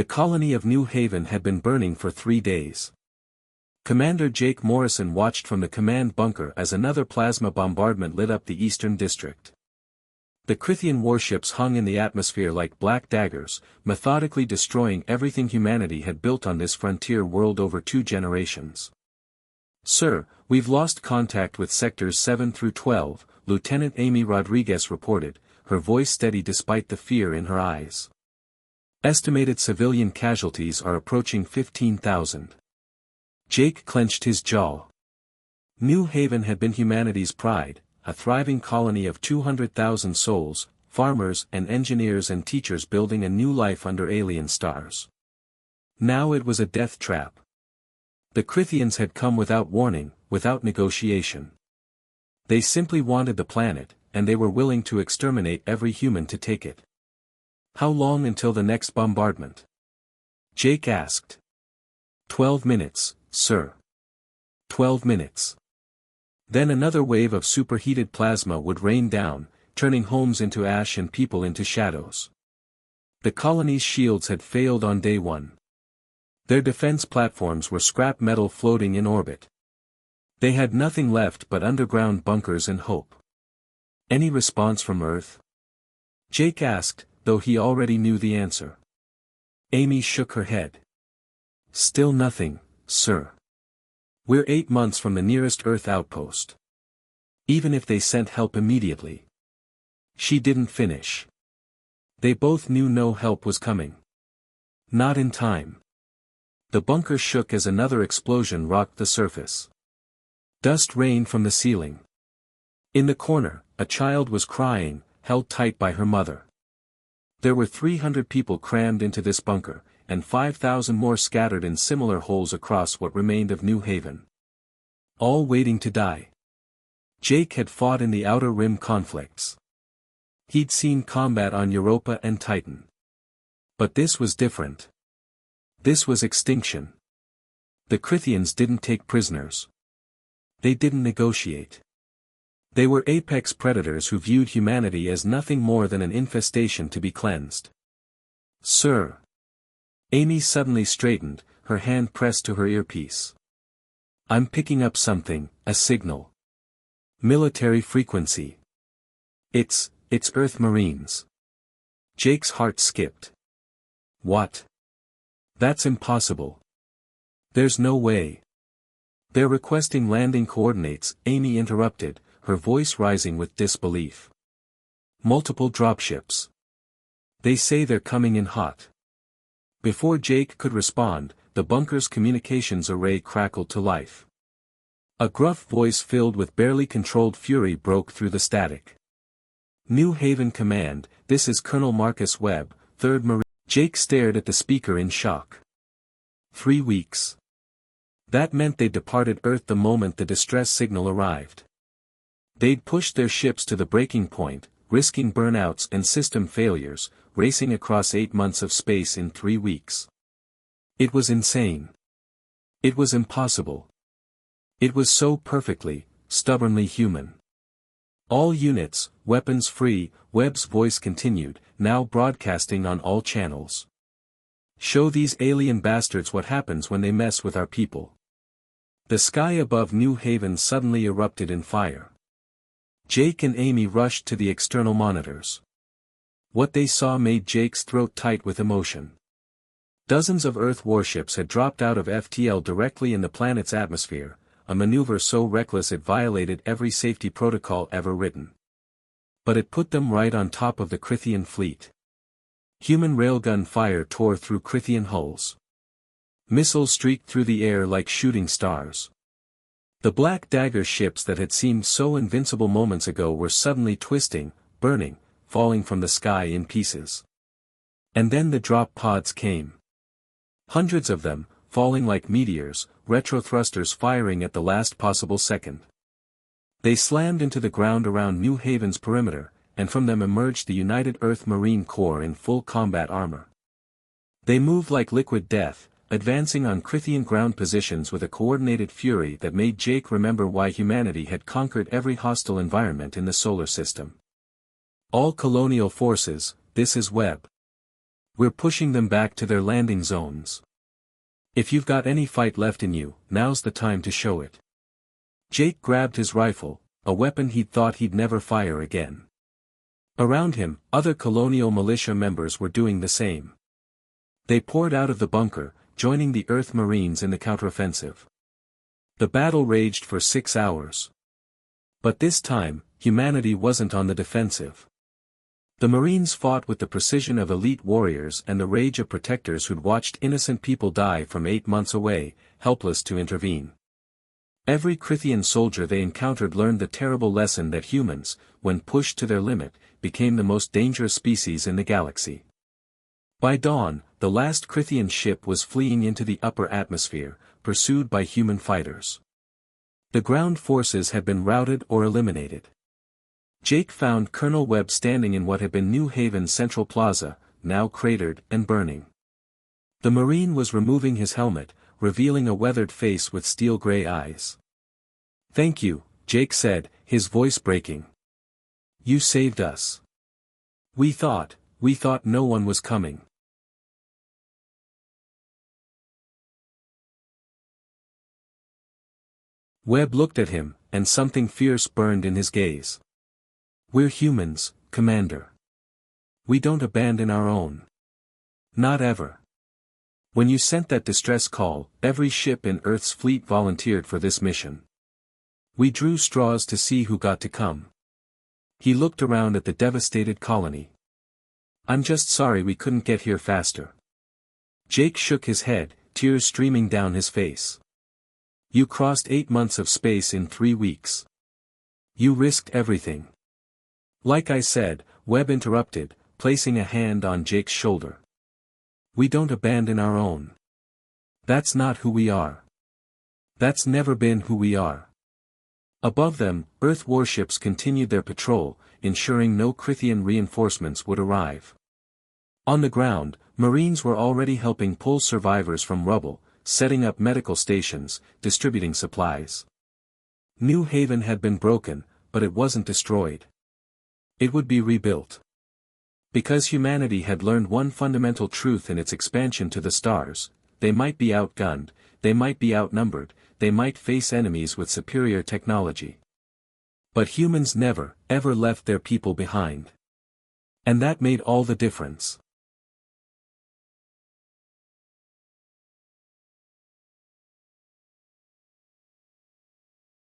The colony of New Haven had been burning for 3 days. Commander Jake Morrison watched from the command bunker as another plasma bombardment lit up the eastern district. The Crythian warships hung in the atmosphere like black daggers, methodically destroying everything humanity had built on this frontier world over 2 generations. "Sir, we've lost contact with Sectors 7 through 12, Lieutenant Amy Rodriguez reported, her voice steady despite the fear in her eyes. Estimated civilian casualties are approaching 15,000. Jake clenched his jaw. New Haven had been humanity's pride, a thriving colony of 200,000 souls, farmers and engineers and teachers building a new life under alien stars. Now it was a death trap. The Crythians had come without warning, without negotiation. They simply wanted the planet, and they were willing to exterminate every human to take it. "How long until the next bombardment?" Jake asked. 12 minutes, sir. 12 minutes. Then another wave of superheated plasma would rain down, turning homes into ash and people into shadows. The colony's shields had failed on day 1. Their defense platforms were scrap metal floating in orbit. They had nothing left but underground bunkers and hope. "Any response from Earth?" Jake asked, though he already knew the answer. Amy shook her head. "Still nothing, sir. We're 8 months from the nearest Earth outpost. Even if they sent help immediately." She didn't finish. They both knew no help was coming. Not in time. The bunker shook as another explosion rocked the surface. Dust rained from the ceiling. In the corner, a child was crying, held tight by her mother. There were 300 people crammed into this bunker, and 5,000 more scattered in similar holes across what remained of New Haven. All waiting to die. Jake had fought in the Outer Rim conflicts. He'd seen combat on Europa and Titan. But this was different. This was extinction. The Crythians didn't take prisoners. They didn't negotiate. They were apex predators who viewed humanity as nothing more than an infestation to be cleansed. "Sir." Amy suddenly straightened, her hand pressed to her earpiece. "I'm picking up something, a signal. Military frequency. It's Earth Marines." Jake's heart skipped. "What? That's impossible. There's no way." "They're requesting landing coordinates," Amy interrupted, her voice rising with disbelief. "Multiple dropships. They say they're coming in hot." Before Jake could respond, the bunker's communications array crackled to life. A gruff voice filled with barely controlled fury broke through the static. "New Haven Command, this is Colonel Marcus Webb, 3rd Marine." Jake stared at the speaker in shock. 3 weeks. That meant they departed Earth the moment the distress signal arrived. They'd pushed their ships to the breaking point, risking burnouts and system failures, racing across 8 months of space in 3 weeks. It was insane. It was impossible. It was so perfectly, stubbornly human. "All units, weapons free," Webb's voice continued, now broadcasting on all channels. "Show these alien bastards what happens when they mess with our people." The sky above New Haven suddenly erupted in fire. Jake and Amy rushed to the external monitors. What they saw made Jake's throat tight with emotion. Dozens of Earth warships had dropped out of FTL directly in the planet's atmosphere, a maneuver so reckless it violated every safety protocol ever written. But it put them right on top of the Crythian fleet. Human railgun fire tore through Crythian hulls. Missiles streaked through the air like shooting stars. The Black Dagger ships that had seemed so invincible moments ago were suddenly twisting, burning, falling from the sky in pieces. And then the drop pods came. Hundreds of them, falling like meteors, retrothrusters firing at the last possible second. They slammed into the ground around New Haven's perimeter, and from them emerged the United Earth Marine Corps in full combat armor. They moved like liquid death, advancing on Crythian ground positions with a coordinated fury that made Jake remember why humanity had conquered every hostile environment in the solar system. "All colonial forces, this is Webb. We're pushing them back to their landing zones. If you've got any fight left in you, now's the time to show it. Jake grabbed his rifle, a weapon he'd thought he'd never fire again. Around him, other colonial militia members were doing the same. They poured out of the bunker, joining the Earth Marines in the counteroffensive. The battle raged for 6 hours. But this time, humanity wasn't on the defensive. The Marines fought with the precision of elite warriors and the rage of protectors who'd watched innocent people die from 8 months away, helpless to intervene. Every Krithian soldier they encountered learned the terrible lesson that humans, when pushed to their limit, became the most dangerous species in the galaxy. By dawn, the last Krithian ship was fleeing into the upper atmosphere, pursued by human fighters. The ground forces had been routed or eliminated. Jake found Colonel Webb standing in what had been New Haven's Central Plaza, now cratered and burning. The Marine was removing his helmet, revealing a weathered face with steel-gray eyes. "Thank you," Jake said, his voice breaking. "You saved us. We thought no one was coming." Webb looked at him, and something fierce burned in his gaze. "We're humans, Commander. We don't abandon our own. Not ever. When you sent that distress call, every ship in Earth's fleet volunteered for this mission. We drew straws to see who got to come." He looked around at the devastated colony. "I'm just sorry we couldn't get here faster." Jake shook his head, tears streaming down his face. "You crossed 8 months of space in 3 weeks. You risked everything." "Like I said," Webb interrupted, placing a hand on Jake's shoulder. "We don't abandon our own. That's not who we are. That's never been who we are." Above them, Earth warships continued their patrol, ensuring no Krithian reinforcements would arrive. On the ground, Marines were already helping pull survivors from rubble, setting up medical stations, distributing supplies. New Haven had been broken, but it wasn't destroyed. It would be rebuilt. Because humanity had learned one fundamental truth in its expansion to the stars: they might be outgunned, they might be outnumbered, they might face enemies with superior technology. But humans never, ever left their people behind. And that made all the difference.